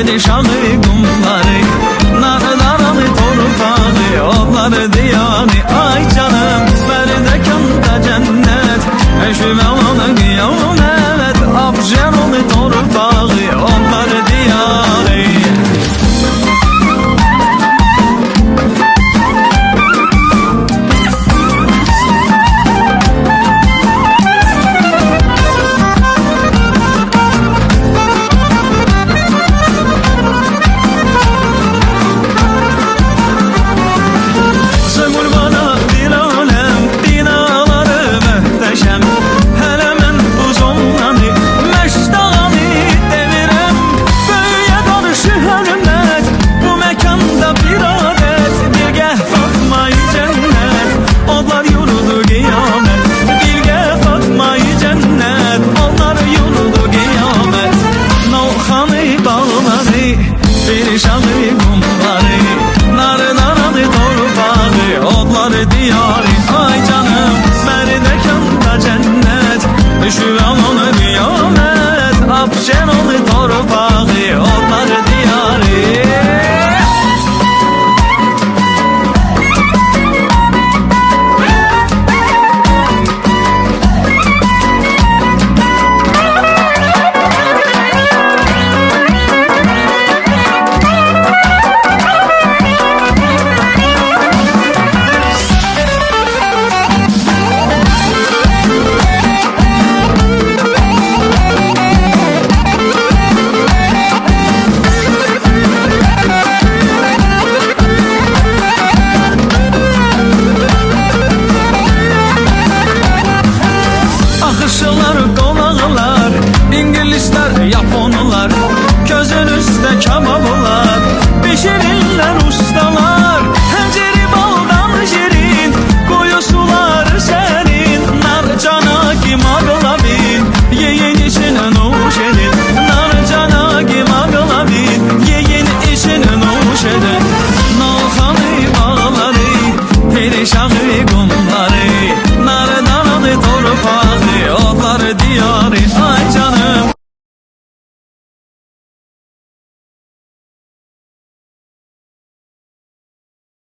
perişanı kumları, narları torpağı, otları diyarı. Ay canım Merdekanda cennet, eşime onu kıyamet. Abşeron'u torpağı, otları diyarı. Perişanı kumları, narları torpağı, otları diyarı. Ay canım Merdekanda cennet, Şüvanonu kıyamet. Abşeron'u torpağı, otları diyarı. Konaklar, İngilizler, Japonlar, közün üstte kebaplar, pişirirler ustalar. Henceri baldan şirin, koyu sular serin. Narcana kim ağlabil, yiyin içine nuş edin. Narcana kim ağlabil, yiyin içine nuş edin. Nalhanı bağları, perişanı kumları, nardanı torpağı, otları diyarı.